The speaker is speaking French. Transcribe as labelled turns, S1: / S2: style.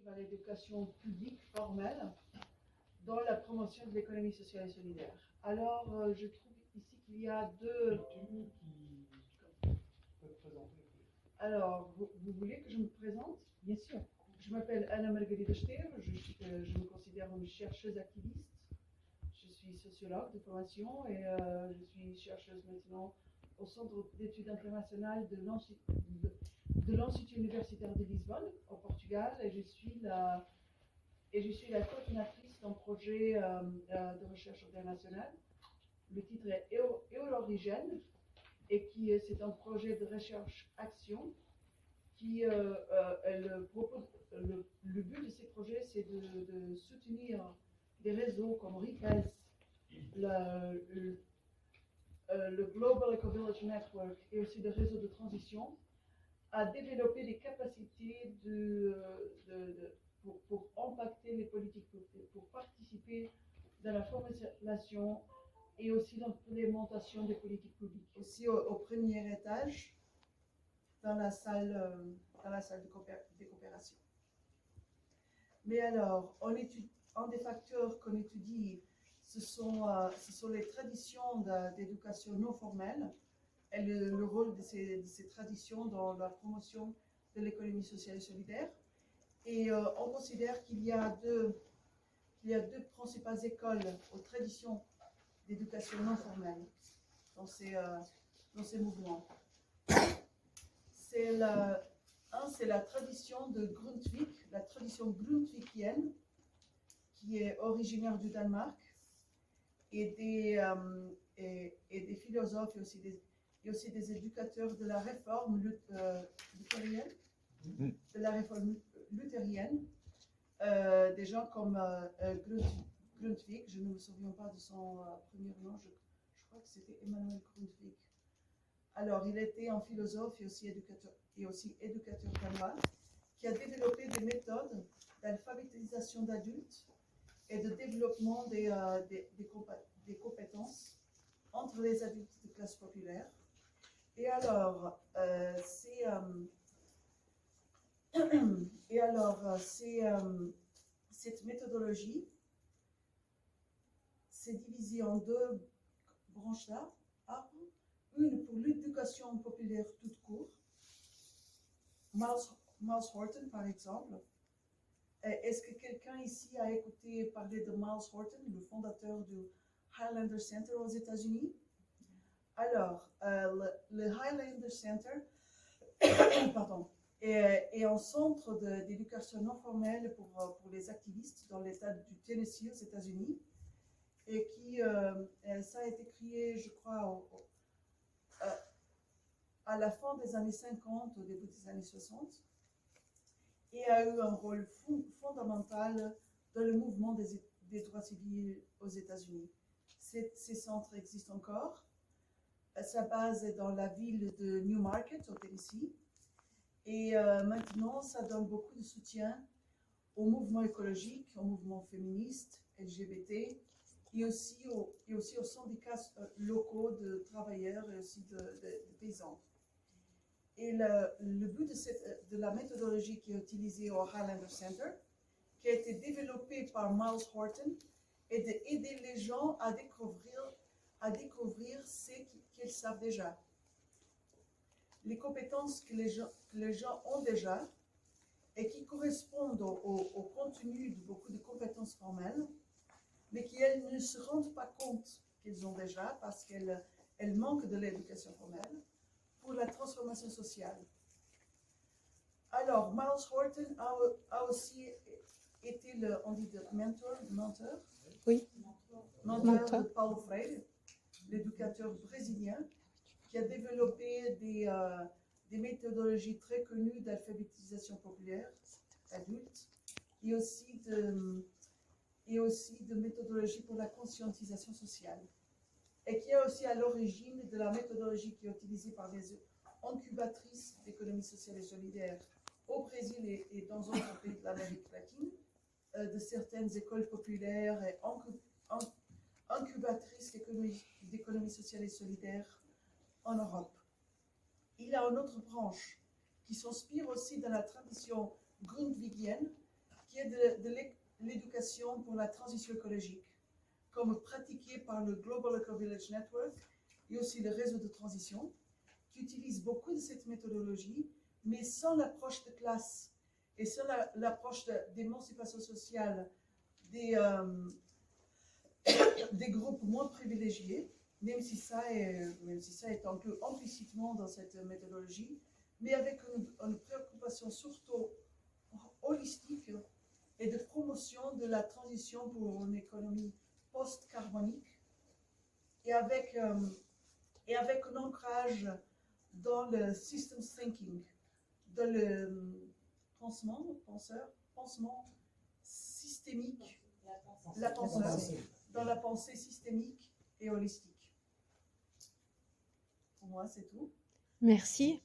S1: relative à l'éducation publique formelle dans la promotion de l'économie sociale et solidaire. Alors, je trouve ici qu'il y a deux... Alors, vous voulez que je me présente? Bien sûr. Je m'appelle Anna Margarida Steer, je me considère une chercheuse activiste. Je suis sociologue de formation et je suis chercheuse maintenant au Centre d'études internationales de l'Institut universitaire de Lisbonne, au Portugal, et je suis la coordinatrice d'un projet de recherche internationale. Le titre est Eurorigène, et c'est un projet de recherche-action qui le but de ces projets, c'est de soutenir des réseaux comme RICAS, le Global Eco-Village Network et aussi des réseaux de transition à développer des capacités pour impacter les politiques publiques, pour participer dans la formulation et aussi dans l'implémentation des politiques publiques. Aussi au premier étage, dans la salle de coopération. Mais alors, un des facteurs qu'on étudie, ce sont les traditions d'éducation non formelle et le rôle de ces traditions dans la promotion de l'économie sociale et solidaire. Et on considère qu'il y a deux principales écoles aux traditions d'éducation non formelle dans ces mouvements. C'est la tradition de Grundtvig, la tradition grundtvigienne, qui est originaire du Danemark, et des philosophes et aussi des éducateurs de la réforme luthérienne, des gens comme Grundtvig, je ne me souviens pas de son premier nom, je crois que c'était Emmanuel Grundtvig. Alors, il était un philosophe et aussi éducateur danois qui a développé des méthodes d'alphabétisation d'adultes et de développement des compétences entre les adultes de classe populaire. Et alors, cette méthodologie s'est divisée en deux branches là. Une pour l'éducation populaire toute court. Miles Horton, par exemple. Est-ce que quelqu'un ici a écouté parler de Miles Horton, le fondateur du Highlander Center aux États-Unis? Alors, le Highlander Center est un centre d'éducation non formelle pour les activistes dans l'État du Tennessee aux États-Unis, et ça a été créé, je crois, à la fin des années 50, au début des années 60, et a eu un rôle fondamental dans le mouvement des droits civils aux États-Unis. Ces centres existent encore. Sa base est dans la ville de Newmarket, au Tennessee. Et maintenant, ça donne beaucoup de soutien au mouvement écologique, au mouvement féministe, LGBT, et aussi aux syndicats locaux de travailleurs et aussi de paysans. Et le but de la méthodologie qui est utilisée au Highlander Center, qui a été développée par Miles Horton, est d'aider les gens à découvrir ce qu'ils savent déjà. Les compétences que les gens ont déjà et qui correspondent au contenu de beaucoup de compétences formelles, mais qu'elles ne se rendent pas compte qu'ils ont déjà parce qu'elles manquent de l'éducation formelle pour la transformation sociale. Alors, Miles Horton a aussi été le mentor
S2: Oui.
S1: de Paulo Freire, l'éducateur brésilien, qui a développé des méthodologies très connues d'alphabétisation populaire adulte et aussi de méthodologies pour la conscientisation sociale, et qui est aussi à l'origine de la méthodologie qui est utilisée par les incubatrices d'économie sociale et solidaire au Brésil et dans d'autres pays de l'Amérique latine, de certaines écoles populaires et incubatrices d'économie sociale et solidaire en Europe. Il y a une autre branche qui s'inspire aussi de la tradition grundtvigienne, qui est de l'éducation pour la transition écologique, comme pratiquée par le Global Eco Village Network et aussi le réseau de transition, qui utilise beaucoup de cette méthodologie, mais sans l'approche de classe et sans l'approche d'émancipation sociale des groupes moins privilégiés, même si ça est un peu implicitement dans cette méthodologie, mais avec une préoccupation surtout holistique et de promotion de la transition pour une économie post-carbonique et avec un ancrage dans le system thinking, dans le pansement systémique, dans la pensée systémique et holistique. Pour moi, c'est tout.
S2: Merci.